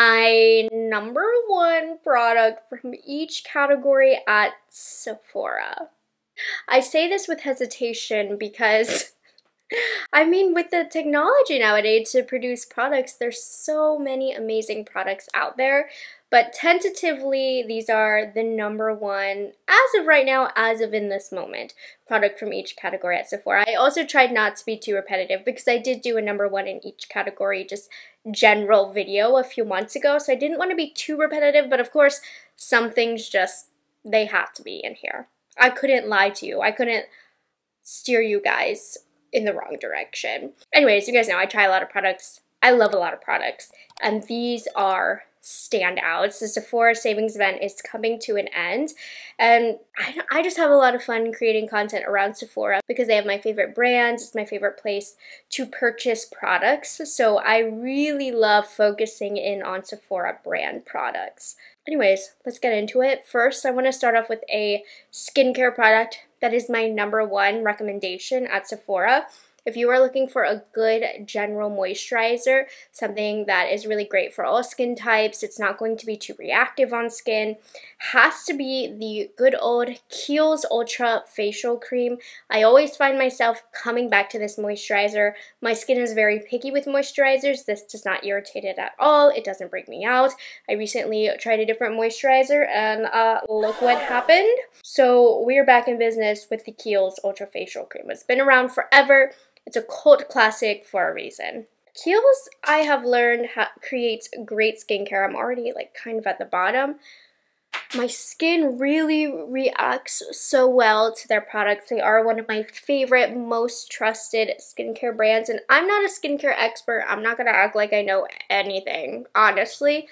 my number one product from each category at Sephora. I say this with hesitation because I mean, with the technology nowadays to produce products, there's so many amazing products out there. But tentatively, these are the number one, as of right now, as of in this moment, product from each category at Sephora. I also tried not to be too repetitive because I did do a number one in each category, just general video a few months ago. So I didn't want to be too repetitive, but of course, some things just, they have to be in here. I couldn't lie to you. I couldn't steer you guys in the wrong direction. Anyways, you guys know I try a lot of products. I love a lot of products, and these are standouts. The Sephora savings event is coming to an end, and I just have a lot of fun creating content around Sephora because they have my favorite brands. It's my favorite place to purchase products, so I really love focusing in on Sephora brand products. Anyways, let's get into it. First, I want to start off with a skincare product that is my number one recommendation at Sephora. If you are looking for a good general moisturizer, something that is really great for all skin types, it's not going to be too reactive on skin, has to be the good old Kiehl's Ultra Facial Cream. I always find myself coming back to this moisturizer. My skin is very picky with moisturizers. This does not irritate it at all. It doesn't break me out. I recently tried a different moisturizer and look what happened. So we're back in business with the Kiehl's Ultra Facial Cream. It's been around forever. It's a cult classic for a reason. Kiehl's, I have learned, creates great skincare. I'm already like kind of at the bottom. My skin really reacts so well to their products. They are one of my favorite, most trusted skincare brands. And I'm not a skincare expert. I'm not going to act like I know anything, honestly.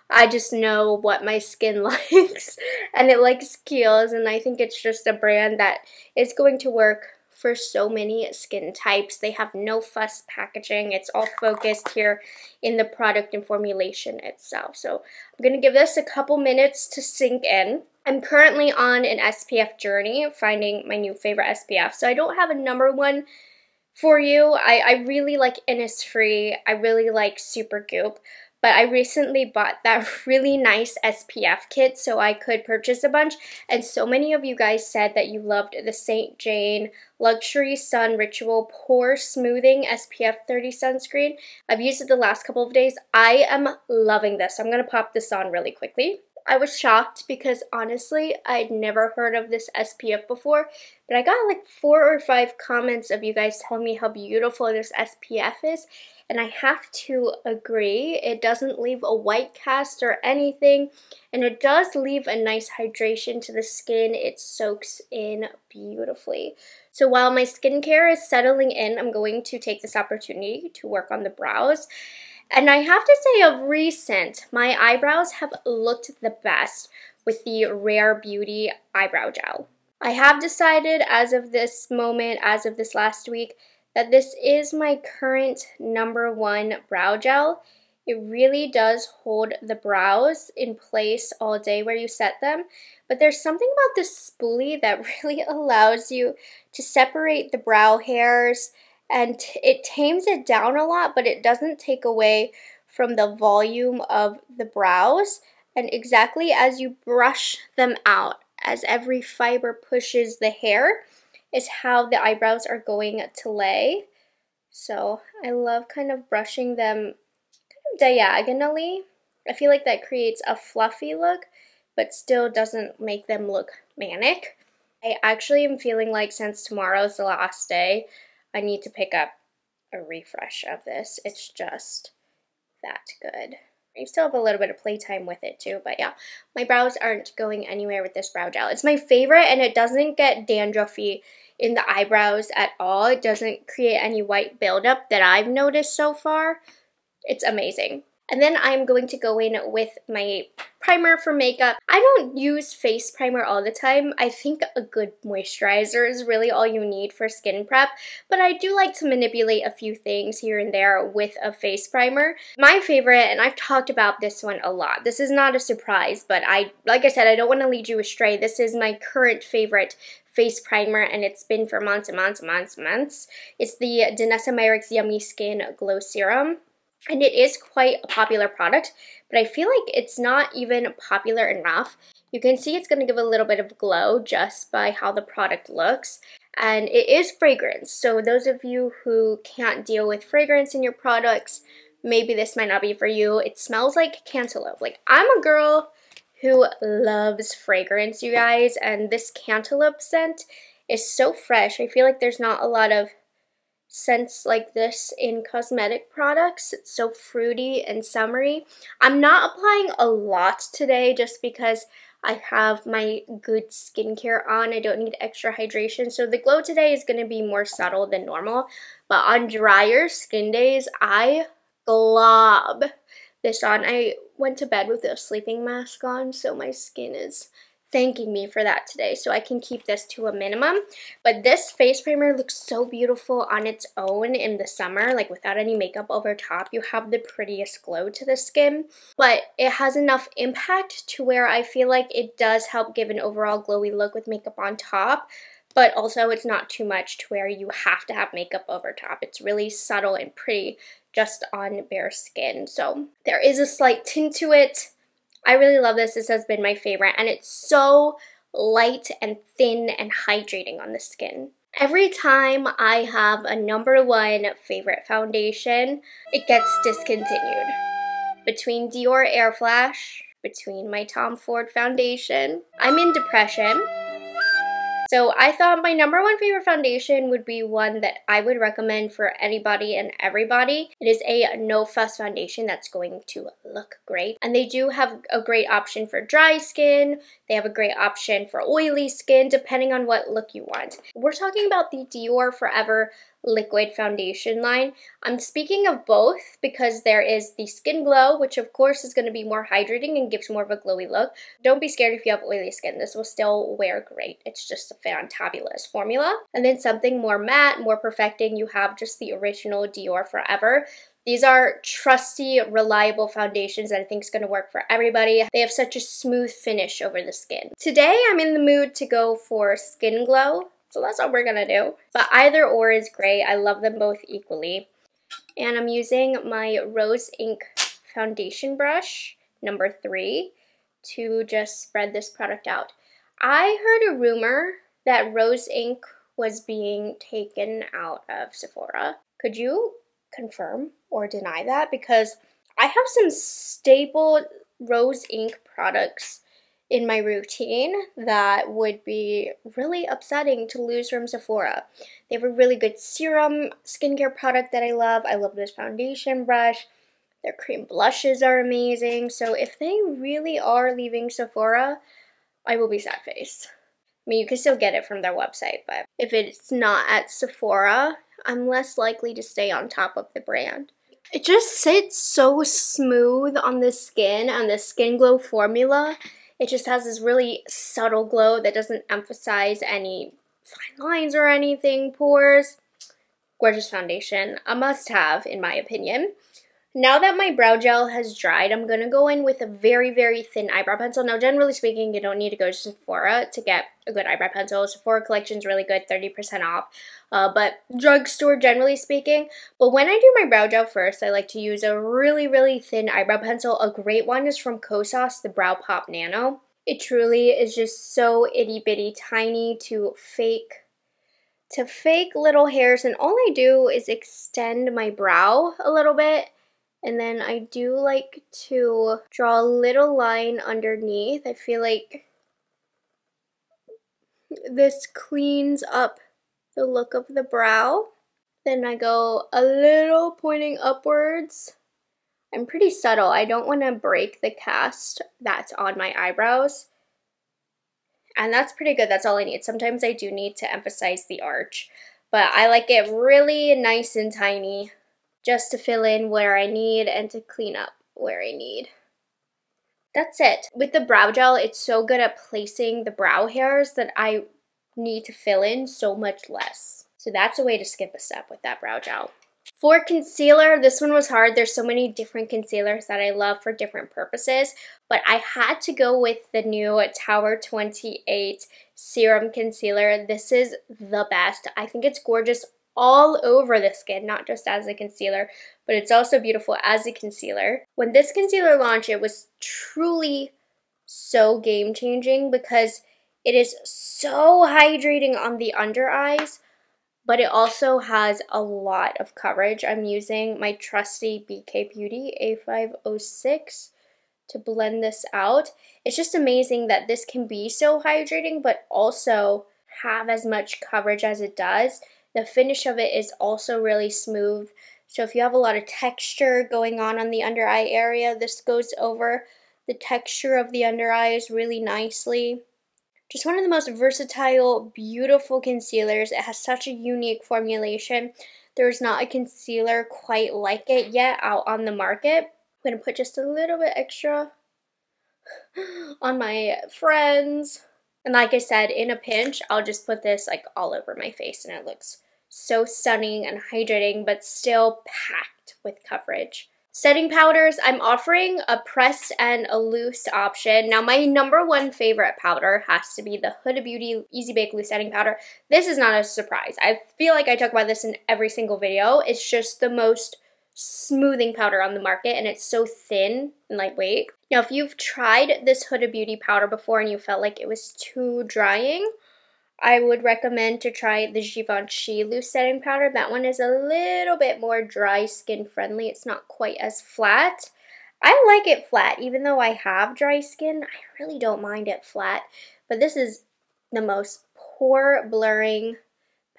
I just know what my skin likes, and it likes Kiehl's. And I think it's just a brand that is going to work for so many skin types. They have no fuss packaging. It's all focused here in the product and formulation itself. So I'm going to give this a couple minutes to sink in. I'm currently on an SPF journey, finding my new favorite SPF. So I don't have a number one for you. I really like Innisfree. I really like Supergoop. But I recently bought that really nice SPF kit so I could purchase a bunch. And so many of you guys said that you loved the St. Jane Luxury Sun Ritual Pore Smoothing SPF 30 sunscreen. I've used it the last couple of days. I am loving this. I'm going to pop this on really quickly. I was shocked because honestly, I'd never heard of this SPF before, but I got like 4 or 5 comments of you guys telling me how beautiful this SPF is, and I have to agree. It doesn't leave a white cast or anything, and it does leave a nice hydration to the skin. It soaks in beautifully. So while my skincare is settling in, I'm going to take this opportunity to work on the brows. And I have to say, of recent, my eyebrows have looked the best with the Rare Beauty Eyebrow Gel. I have decided as of this moment, as of this last week, that this is my current number one brow gel. It really does hold the brows in place all day where you set them. But there's something about this spoolie that really allows you to separate the brow hairs, and it tames it down a lot, but it doesn't take away from the volume of the brows. And exactly as you brush them out, as every fiber pushes the hair, is how the eyebrows are going to lay. So I love kind of brushing them kind of diagonally. I feel like that creates a fluffy look, but still doesn't make them look manic. I actually am feeling like since tomorrow's the last day, I need to pick up a refresh of this. It's just that good. I still have a little bit of playtime with it too, but yeah, my brows aren't going anywhere with this brow gel. It's my favorite, and it doesn't get dandruffy in the eyebrows at all. It doesn't create any white buildup that I've noticed so far. It's amazing. And then I'm going to go in with my primer for makeup. I don't use face primer all the time. I think a good moisturizer is really all you need for skin prep, but I do like to manipulate a few things here and there with a face primer. My favorite, and I've talked about this one a lot, this is not a surprise, but like I said, I don't want to lead you astray. This is my current favorite face primer, and it's been for months and months and months and months. It's the Danessa Myricks Yummy Skin Glow Serum. And it is quite a popular product, but I feel like it's not even popular enough. You can see it's going to give a little bit of glow just by how the product looks. And it is fragrance, so those of you who can't deal with fragrance in your products, maybe this might not be for you. It smells like cantaloupe. Like, I'm a girl who loves fragrance, you guys, and this cantaloupe scent is so fresh. I feel like there's not a lot of scents like this in cosmetic products. It's so fruity and summery. I'm not applying a lot today just because I have my good skincare on. I don't need extra hydration. So the glow today is going to be more subtle than normal. But on drier skin days, I glob this on. I went to bed with a sleeping mask on, so my skin is thanking me for that today, so I can keep this to a minimum. But this face primer looks so beautiful on its own in the summer, like without any makeup over top. You have the prettiest glow to the skin, but it has enough impact to where I feel like it does help give an overall glowy look with makeup on top, but also it's not too much to where you have to have makeup over top. It's really subtle and pretty just on bare skin, so there is a slight tint to it. I really love this. This has been my favorite, and it's so light and thin and hydrating on the skin. Every time I have a #1 favorite foundation, it gets discontinued. Between Dior Air Flash, between my Tom Ford foundation, I'm in depression. So I thought my #1 favorite foundation would be one that I would recommend for anybody and everybody. It is a no fuss foundation that's going to look great. And they do have a great option for dry skin. They have a great option for oily skin, depending on what look you want. We're talking about the Dior Forever liquid foundation line. I'm speaking of both because there is the Skin Glow, which of course is going to be more hydrating and gives more of a glowy look. Don't be scared if you have oily skin. This will still wear great. It's just a fantabulous formula. And then something more matte, more perfecting, you have just the original Dior Forever. These are trusty, reliable foundations that I think is going to work for everybody. They have such a smooth finish over the skin. Today I'm in the mood to go for Skin Glow. So that's what we're gonna do. But either or is great. I love them both equally. And I'm using my Rose Ink foundation brush, #3, to just spread this product out. I heard a rumor that Rose Ink was being taken out of Sephora. Could you confirm or deny that? Because I have some staple Rose Ink products in my routine that would be really upsetting to lose from Sephora. They have a really good serum skincare product that I love. I love this foundation brush. Their cream blushes are amazing. So if they really are leaving Sephora, I will be sad faced. I mean, you can still get it from their website, but if it's not at Sephora, I'm less likely to stay on top of the brand. It just sits so smooth on the skin, and the Skin Glow formula. It just has this really subtle glow that doesn't emphasize any fine lines or anything, pores. Gorgeous foundation. A must-have, in my opinion. Now that my brow gel has dried, I'm going to go in with a very, very thin eyebrow pencil. Now, generally speaking, you don't need to go to Sephora to get a good eyebrow pencil. Sephora collection is really good, 30% off. But drugstore, generally speaking. But when I do my brow gel first, I like to use a really, really thin eyebrow pencil. A great one is from Kosas, the Brow Pop Nano. It truly is just so itty-bitty tiny to fake little hairs. And all I do is extend my brow a little bit. And then I do like to draw a little line underneath. I feel like this cleans up the look of the brow. Then I go a little pointing upwards. I'm pretty subtle. I don't want to break the cast that's on my eyebrows. And that's pretty good. That's all I need. Sometimes I do need to emphasize the arch. But I like it really nice and tiny, just to fill in where I need and to clean up where I need. That's it. With the brow gel, it's so good at placing the brow hairs that I need to fill in so much less. So that's a way to skip a step with that brow gel. For concealer, this one was hard. There's so many different concealers that I love for different purposes, but I had to go with the new Tower 28 Serum Concealer. This is the best. I think it's gorgeous all over the skin, not just as a concealer, but it's also beautiful as a concealer. When this concealer launched, it was truly so game-changing because it is so hydrating on the under eyes, but it also has a lot of coverage. I'm using my trusty BK Beauty A506 to blend this out. It's just amazing that this can be so hydrating, but also have as much coverage as it does. The finish of it is also really smooth. So if you have a lot of texture going on the under eye area, this goes over the texture of the under eyes really nicely. Just one of the most versatile, beautiful concealers. It has such a unique formulation. There's not a concealer quite like it yet out on the market. I'm going to put just a little bit extra on my friends. And like I said, in a pinch, I'll just put this like all over my face and it looks so stunning and hydrating, but still packed with coverage. Setting powders, I'm offering a pressed and a loose option. Now, my #1 favorite powder has to be the Huda Beauty Easy Bake Loose Setting Powder. This is not a surprise. I feel like I talk about this in every single video. It's just the most smoothing powder on the market, and it's so thin and lightweight. Now, if you've tried this Huda Beauty powder before and you felt like it was too drying, I would recommend to try the Givenchy Loose Setting Powder. That one is a little bit more dry skin friendly. It's not quite as flat. I like it flat. Even though I have dry skin, I really don't mind it flat. But this is the most pore blurring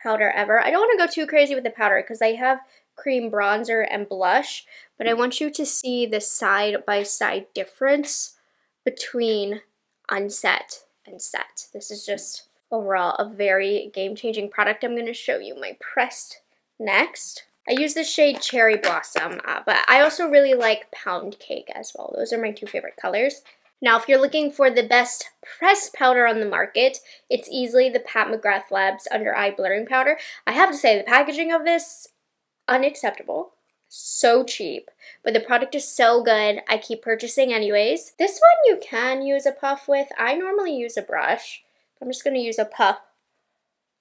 powder ever. I don't want to go too crazy with the powder because I have cream bronzer and blush, but I want you to see the side-by-side difference between unset and set. This is just overall a very game-changing product. I'm going to show you my pressed next. I use the shade Cherry Blossom, but I also really like Pound Cake as well. Those are my 2 favorite colors. Now, if you're looking for the best pressed powder on the market, it's easily the Pat McGrath Labs Under Eye Blurring Powder. I have to say, the packaging of this, unacceptable. So cheap, but the product is so good. I keep purchasing anyways. This one you can use a puff with. I normally use a brush. I'm just going to use a puff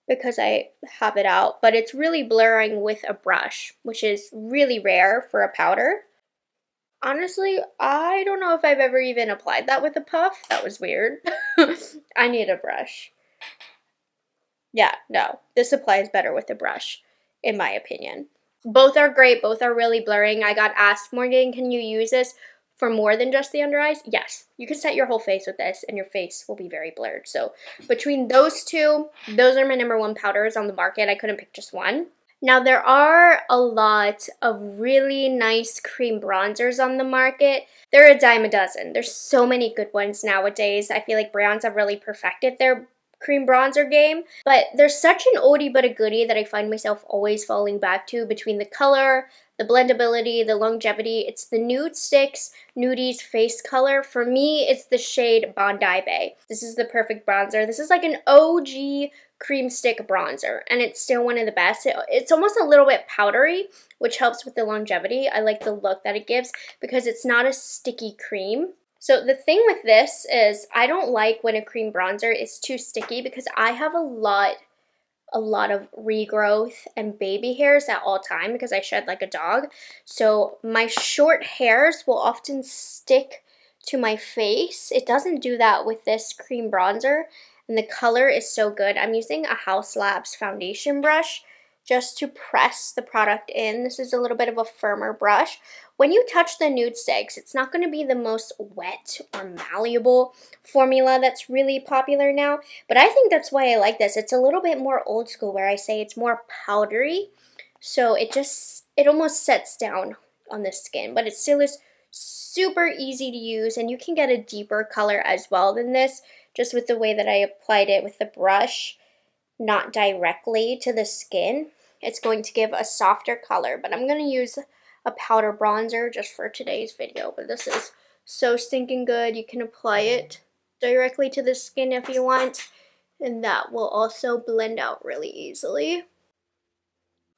because I have it out, but it's really blurring with a brush, which is really rare for a powder. Honestly, I don't know if I've ever even applied that with a puff. That was weird. I need a brush. Yeah, no, this applies better with a brush, in my opinion. Both are great. Both are really blurring. I got asked, Morgan, can you use this for more than just the under eyes? Yes, you can set your whole face with this and your face will be very blurred. So between those two, those are my #1 powders on the market. I couldn't pick just one. Now, there are a lot of really nice cream bronzers on the market. They're a dime a dozen. There's so many good ones nowadays. I feel like brands have really perfected their cream bronzer game, but there's such an oldie but a goodie that I find myself always falling back to between the color, the blendability, the longevity. It's the Nude Sticks Nudies Face Color. For me, it's the shade Bondi Bay. This is the perfect bronzer. This is like an OG cream stick bronzer, and it's still one of the best. It's almost a little bit powdery, which helps with the longevity. I like the look that it gives because it's not a sticky cream. So the thing with this is I don't like when a cream bronzer is too sticky because I have a lot of regrowth and baby hairs at all time because I shed like a dog. So my short hairs will often stick to my face. It doesn't do that with this cream bronzer, and the color is so good. I'm using a Haus Labs foundation brush just to press the product in. This is a little bit of a firmer brush. When you touch the Nude Sticks, it's not going to be the most wet or malleable formula that's really popular now, but I think that's why I like this. It's a little bit more old school where I say it's more powdery, so it almost sets down on the skin, but it still is super easy to use, and you can get a deeper color as well than this, just with the way that I applied it with the brush, not directly to the skin. It's going to give a softer color, but I'm going to use a powder bronzer just for today's video. But this is so stinking good. You can apply it directly to the skin if you want, and that will also blend out really easily.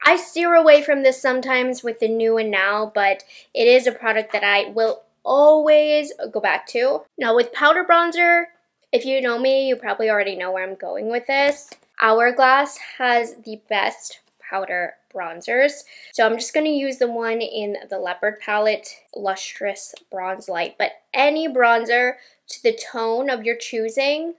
I steer away from this sometimes with the new and now, but it is a product that I will always go back to. Now with powder bronzer, if you know me, you probably already know where I'm going with this. Hourglass has the best powder bronzers. So I'm just going to use the one in the Leopard palette, Lustrous Bronze Light. But any bronzer to the tone of your choosing,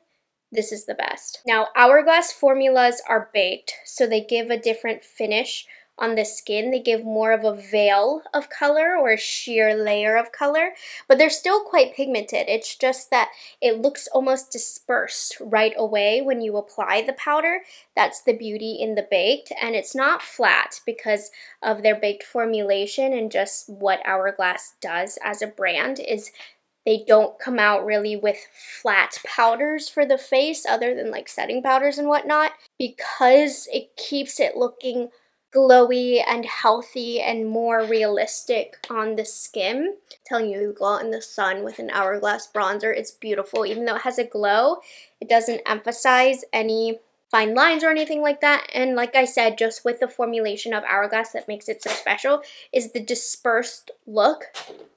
this is the best. Now, Hourglass formulas are baked, so they give a different finish on the skin. They give more of a veil of color or a sheer layer of color, but they're still quite pigmented. It's just that it looks almost dispersed right away when you apply the powder. That's the beauty in the baked, and it's not flat because of their baked formulation, and just what Hourglass does as a brand is they don't come out really with flat powders for the face other than like setting powders and whatnot, because it keeps it looking glowy and healthy and more realistic on the skin. I'm telling you go out in the sun with an Hourglass bronzer. It's beautiful. Even though it has a glow, it doesn't emphasize any fine lines or anything like that. And like I said, just with the formulation of Hourglass that makes it so special is the dispersed look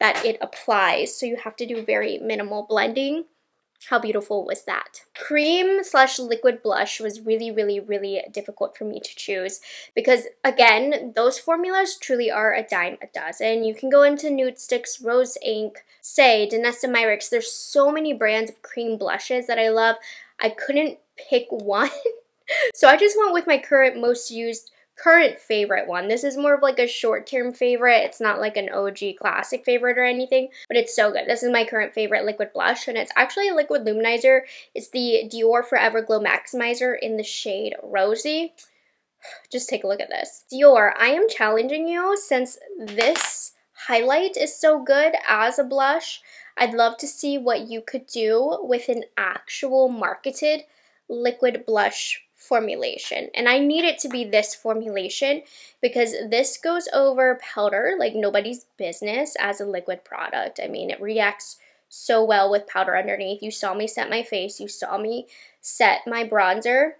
that it applies. So you have to do very minimal blending. How beautiful was that? Cream / liquid blush was really, really, really difficult for me to choose because, again, those formulas truly are a dime a dozen. You can go into Nude Sticks, Rose Inc, Say, Danessa Myricks. There's so many brands of cream blushes that I love. I couldn't pick one. So I just went with my current favorite one. This is more of like a short-term favorite. It's not like an OG classic favorite or anything, but it's so good. This is my current favorite liquid blush, and it's actually a liquid luminizer. It's the Dior Forever Glow Maximizer in the shade Rosy. Just take a look at this. Dior, I am challenging you since this highlight is so good as a blush. I'd love to see what you could do with an actual marketed liquid blush formulation, and I need it to be this formulation because this goes over powder like nobody's business as a liquid product. I mean, it reacts so well with powder underneath. You saw me set my face, you saw me set my bronzer,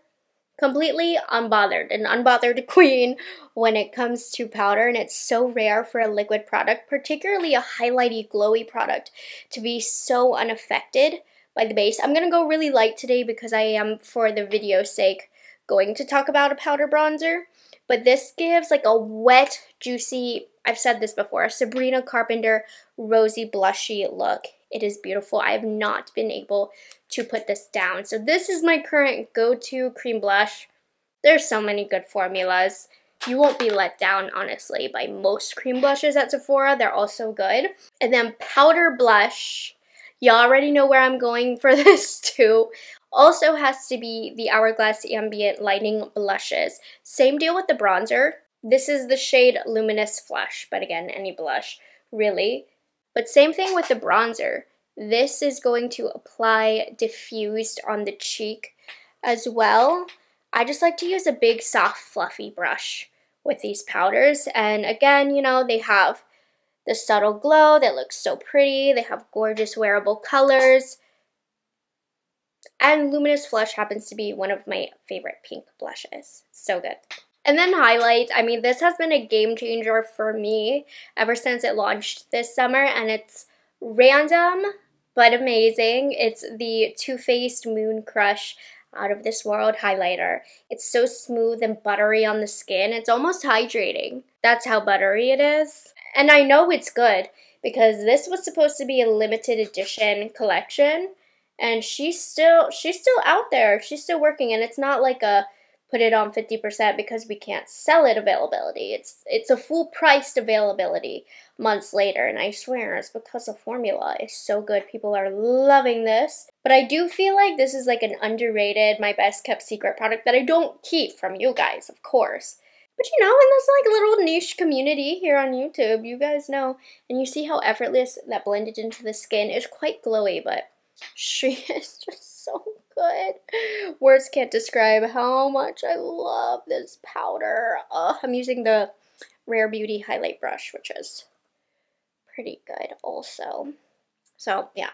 completely unbothered, an unbothered queen when it comes to powder, and it's so rare for a liquid product, particularly a highlighty glowy product, to be so unaffected by the base. I'm gonna go really light today because I am, for the video's sake, going to talk about a powder bronzer, but this gives like a wet, juicy, I've said this before, a Sabrina Carpenter rosy blushy look. It is beautiful. I have not been able to put this down. So this is my current go-to cream blush. There's so many good formulas. You won't be let down, honestly, by most cream blushes at Sephora. They're all so good. And then powder blush, you already know where I'm going for this too. Also has to be the Hourglass Ambient Lighting Blushes. Same deal with the bronzer. This is the shade Luminous Flush, but again, any blush, really. But same thing with the bronzer. This is going to apply diffused on the cheek as well. I just like to use a big, soft, fluffy brush with these powders. And again, you know, they have the subtle glow that looks so pretty. They have gorgeous wearable colors. And Luminous Flush happens to be one of my favorite pink blushes. So good. And then highlights. I mean, this has been a game changer for me ever since it launched this summer. And it's random, but amazing. It's the Too Faced Moon Crush Out of This World highlighter. It's so smooth and buttery on the skin. It's almost hydrating. That's how buttery it is. And I know it's good because this was supposed to be a limited edition collection. And she's still out there. She's still working, and it's not like a put it on 50% because we can't sell it availability. It's a full priced availability months later, and I swear it's because the formula is so good. People are loving this. But I do feel like this is like an underrated, my best kept secret product that I don't keep from you guys, of course. But you know, in this like little niche community here on YouTube, you guys know, and you see how effortless that blended into the skin. It's quite glowy, but she is just so good. Words can't describe how much I love this powder. I'm using the Rare Beauty highlight brush, which is pretty good also. So yeah,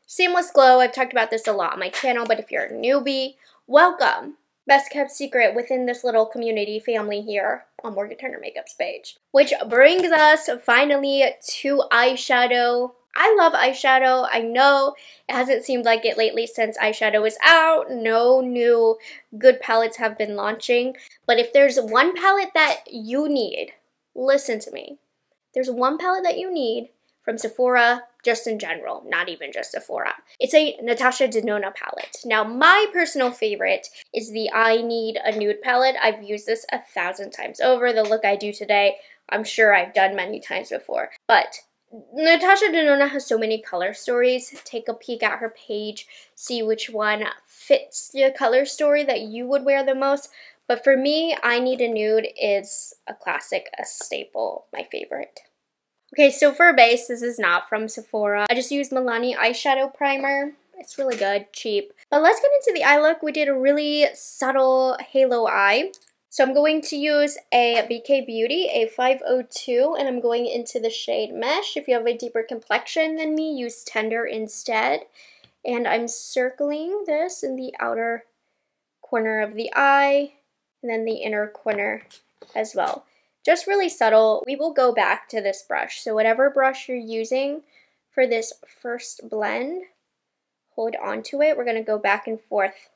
seamless glow. I've talked about this a lot on my channel, but if you're a newbie, welcome. Best kept secret within this little community family here on Morgan Turner Makeup's page. Which brings us finally to eyeshadow. I love eyeshadow. I know it hasn't seemed like it lately since eyeshadow is out. No new good palettes have been launching. But if there's one palette that you need, listen to me. There's one palette that you need from Sephora, just in general, not even just Sephora. It's a Natasha Denona palette. Now, my personal favorite is the I Need a Nude palette. I've used this 1,000 times over. The look I do today, I'm sure I've done many times before. But Natasha Denona has so many color stories. Take a peek at her page, see which one fits the color story that you would wear the most. But for me, I Need a Nude is a classic, a staple, my favorite. Okay, so for a base, this is not from Sephora. I just used Milani eyeshadow primer. It's really good, cheap. But let's get into the eye look. We did a really subtle halo eye. So I'm going to use a BK Beauty, a 502, and I'm going into the shade Mesh. If you have a deeper complexion than me, use Tender instead. And I'm circling this in the outer corner of the eye, and then the inner corner as well. Just really subtle. We will go back to this brush. So whatever brush you're using for this first blend, hold on to it. We're going to go back and forth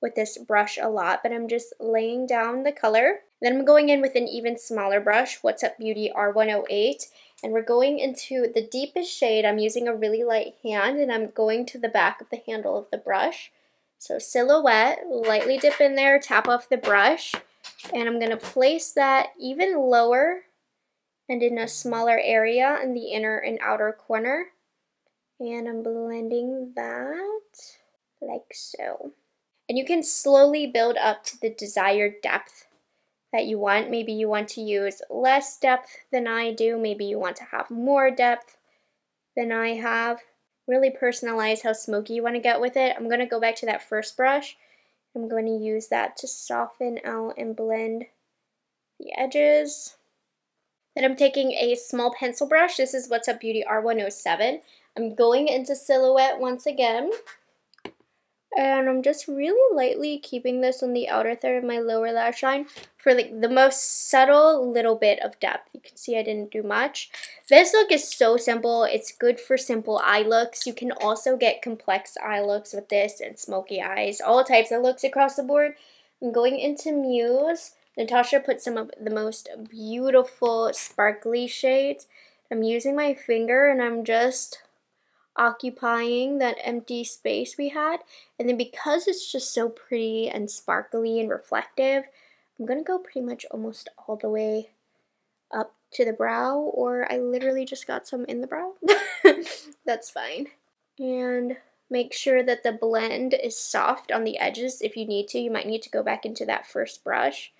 with this brush a lot, but I'm just laying down the color. Then I'm going in with an even smaller brush, What's Up Beauty R108, and we're going into the deepest shade. I'm using a really light hand, and I'm going to the back of the handle of the brush. So silhouette, lightly dip in there, tap off the brush, and I'm going to place that even lower and in a smaller area in the inner and outer corner. And I'm blending that like so. And you can slowly build up to the desired depth that you want. Maybe you want to use less depth than I do. Maybe you want to have more depth than I have. Really personalize how smoky you want to get with it. I'm going to go back to that first brush. I'm going to use that to soften out and blend the edges. Then I'm taking a small pencil brush. This is What's Up Beauty R107. I'm going into silhouette once again. And I'm just really lightly keeping this on the outer third of my lower lash line for like the most subtle little bit of depth. You can see I didn't do much. This look is so simple. It's good for simple eye looks. You can also get complex eye looks with this and smoky eyes, all types of looks across the board. I'm going into Muse. Natasha put some of the most beautiful sparkly shades. I'm using my finger and I'm just occupying that empty space we had, and then because it's just so pretty and sparkly and reflective, I'm gonna go pretty much almost all the way up to the brow, or I literally just got some in the brow. That's fine. And make sure that the blend is soft on the edges. If you need to, you might need to go back into that first brush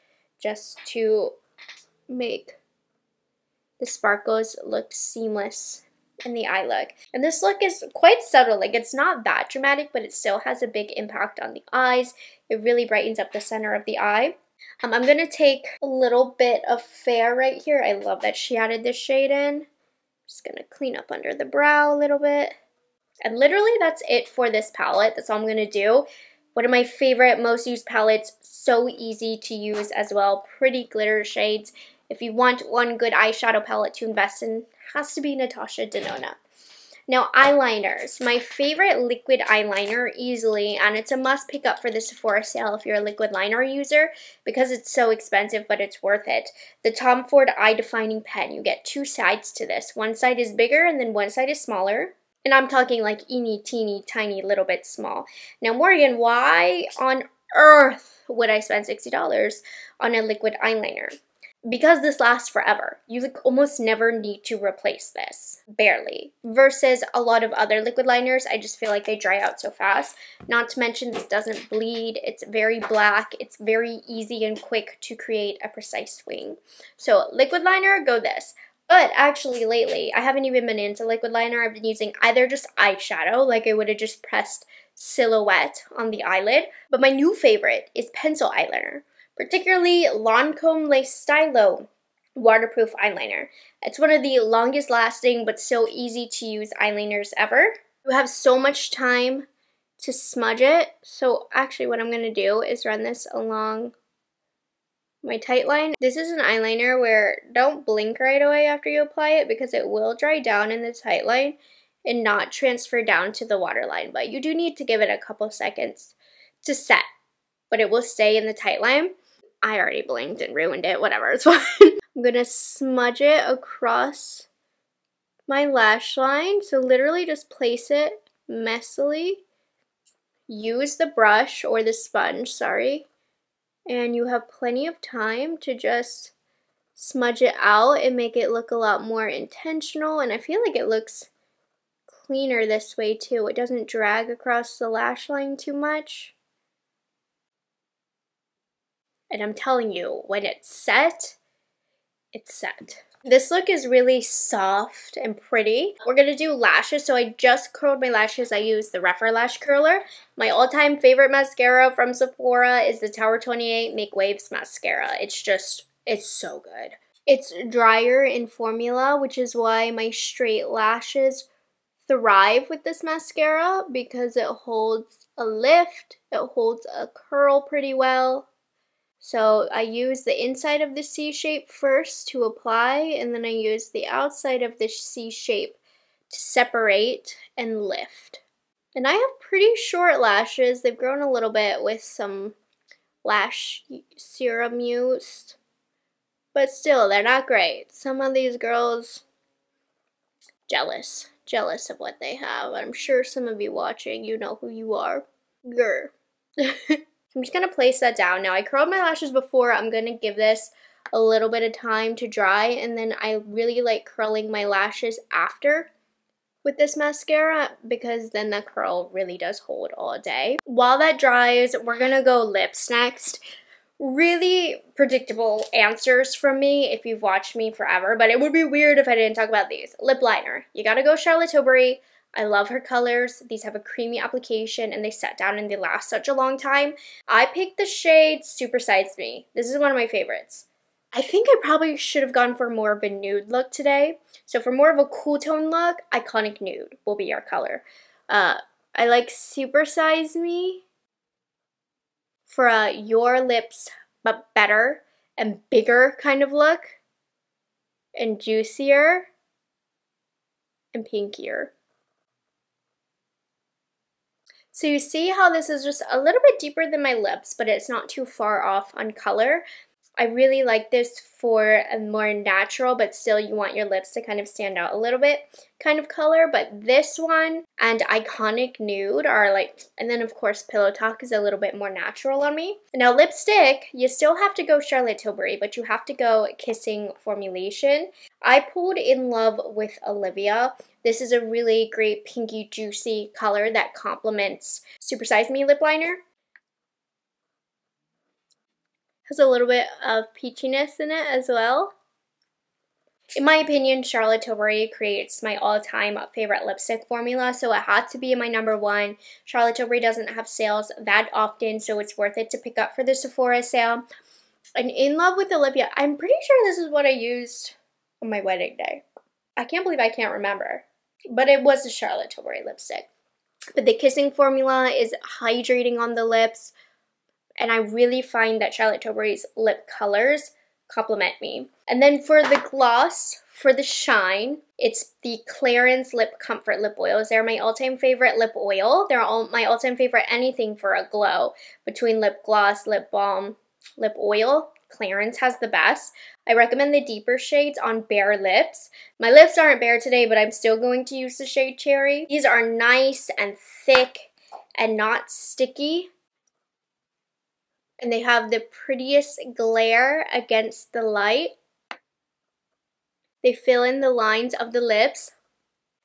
just to make the sparkles look seamless in the eye look. And this look is quite subtle, like it's not that dramatic, but it still has a big impact on the eyes. It really brightens up the center of the eye. I'm going to take a little bit of Fair right here. I love that she added this shade in. Just going to clean up under the brow a little bit. And literally that's it for this palette. That's all I'm going to do. One of my favorite, most used palettes, so easy to use as well. Pretty glitter shades. If you want one good eyeshadow palette to invest in, has to be Natasha Denona. Now, eyeliners. My favorite liquid eyeliner easily, and it's a must pick up for the Sephora sale if you're a liquid liner user because it's so expensive, but it's worth it. The Tom Ford Eye Defining Pen. You get two sides to this. One side is bigger and then one side is smaller. And I'm talking like eeny, teeny, tiny, little bit small. Now, Morgan, why on earth would I spend $60 on a liquid eyeliner? Because this lasts forever. You like almost never need to replace this, barely. Versus a lot of other liquid liners, I just feel like they dry out so fast. Not to mention this doesn't bleed, it's very black, it's very easy and quick to create a precise wing. So liquid liner, go this. But actually lately, I haven't even been into liquid liner. I've been using either just eyeshadow, like I would have just pressed silhouette on the eyelid. But my new favorite is pencil eyeliner. Particularly Lancome Le Stylo waterproof eyeliner. It's one of the longest lasting but so easy to use eyeliners ever. You have so much time to smudge it. So actually what I'm going to do is run this along my tight line. This is an eyeliner where don't blink right away after you apply it because it will dry down in the tight line and not transfer down to the waterline, but you do need to give it a couple seconds to set, but it will stay in the tight line. I already blinked and ruined it, whatever, it's fine. I'm gonna smudge it across my lash line, so literally just place it messily. Use the brush or the sponge, sorry, and you have plenty of time to just smudge it out and make it look a lot more intentional, and I feel like it looks cleaner this way too. It doesn't drag across the lash line too much. And I'm telling you, when it's set, it's set. This look is really soft and pretty. We're gonna do lashes, so I just curled my lashes. I used the Rephr Lash Curler. My all-time favorite mascara from Sephora is the Tower 28 Make Waves Mascara. It's so good. It's drier in formula, which is why my straight lashes thrive with this mascara, because it holds a lift, it holds a curl pretty well. So I use the inside of the C shape first to apply, and then I use the outside of the C shape to separate and lift. And I have pretty short lashes. They've grown a little bit with some lash serum used, but still, they're not great. Some of these girls, jealous of what they have. I'm sure some of you watching, you know who you are. Grr. I'm just going to place that down. Now, I curled my lashes before. I'm going to give this a little bit of time to dry, and then I really like curling my lashes after with this mascara, because then the curl really does hold all day. While that dries, we're going to go lips next. Really predictable answers from me if you've watched me forever, but it would be weird if I didn't talk about these. Lip liner. You gotta go Charlotte Tilbury. I love her colors. These have a creamy application and they set down and they last such a long time. I picked the shade Super Size Me. This is one of my favorites. I think I probably should have gone for more of a nude look today. So for more of a cool tone look, Iconic Nude will be our color. I like Super Size Me for a your lips but better and bigger kind of look, and juicier and pinkier. So you see how this is just a little bit deeper than my lips, but it's not too far off on color. I really like this for a more natural, but still you want your lips to kind of stand out a little bit kind of color. But this one and Iconic Nude are like, and then of course Pillow Talk is a little bit more natural on me. Now lipstick, you still have to go Charlotte Tilbury, but you have to go Kissing formulation. I pulled In Love with Olivia. This is a really great pinky juicy color that complements Super Size Me lip liner. Has a little bit of peachiness in it as well. In my opinion, Charlotte Tilbury creates my all-time favorite lipstick formula, so it had to be my number one. Charlotte Tilbury doesn't have sales that often, so it's worth it to pick up for the Sephora sale. And In Love with Olivia, I'm pretty sure this is what I used on my wedding day. I can't believe I can't remember, but it was a Charlotte Tilbury lipstick. But the Kissing formula is hydrating on the lips, and I really find that Charlotte Tilbury's lip colors complement me. And then for the gloss, for the shine, it's the Clarins Lip Comfort Lip Oils. They're my all-time favorite lip oil. They're all my all-time favorite anything for a glow. Between lip gloss, lip balm, lip oil, Clarins has the best. I recommend the deeper shades on bare lips. My lips aren't bare today, but I'm still going to use the shade Cherry. These are nice and thick and not sticky. And they have the prettiest glare against the light. They fill in the lines of the lips.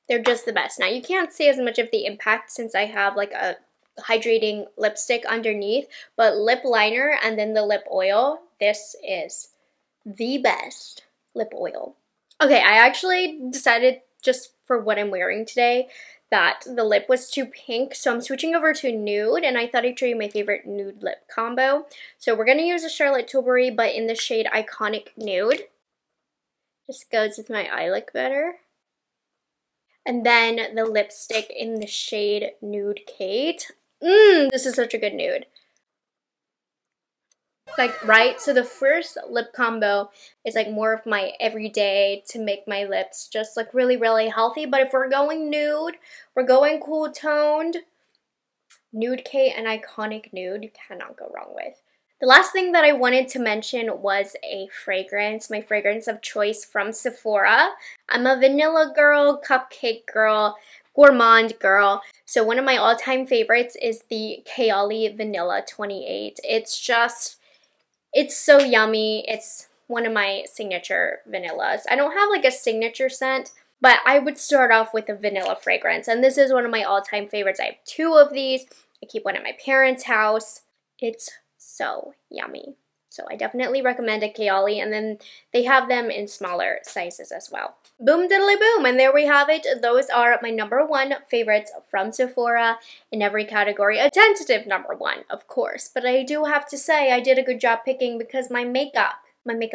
They're just the best. Now, you can't see as much of the impact since I have like a hydrating lipstick underneath, but lip liner and then the lip oil, this is the best lip oil. Okay, I actually decided just for what I'm wearing today that the lip was too pink, so I'm switching over to nude, and I thought I'd show you my favorite nude lip combo. So we're going to use a Charlotte Tilbury, but in the shade Iconic Nude. Just goes with my eye look better. And then the lipstick in the shade Nude Kate. This is such a good nude. Like, right? So the first lip combo is like more of my everyday to make my lips just look really, really healthy. But if we're going nude, we're going cool toned, Nude K and Iconic Nude, you cannot go wrong with. The last thing that I wanted to mention was a fragrance, my fragrance of choice from Sephora. I'm a vanilla girl, cupcake girl, gourmand girl. So one of my all-time favorites is the Kayali Vanilla 28. It's so yummy. It's one of my signature vanillas. I don't have like a signature scent, but I would start off with a vanilla fragrance. And this is one of my all-time favorites. I have 2 of these. I keep one at my parents' house. It's so yummy. So I definitely recommend a Kayali, and then they have them in smaller sizes as well. Boom diddly boom, and there we have it. Those are my #1 favorites from Sephora in every category. A tentative #1, of course, but I do have to say I did a good job picking because my makeup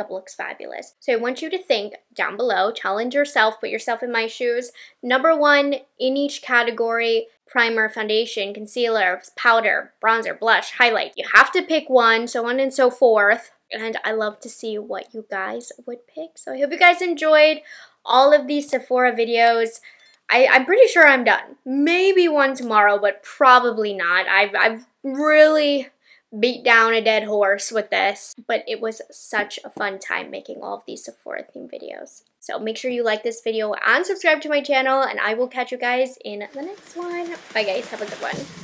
looks fabulous. So I want you to think down below, challenge yourself, put yourself in my shoes. #1 in each category: primer, foundation, concealer, powder, bronzer, blush, highlight. You have to pick one, so on and so forth. And I love to see what you guys would pick. So I hope you guys enjoyed all of these Sephora videos. I'm pretty sure I'm done. Maybe one tomorrow, but probably not. I've really beat down a dead horse with this, but it was such a fun time making all of these Sephora themed videos. So make sure you like this video and subscribe to my channel, and I will catch you guys in the next one. Bye guys, have a good one.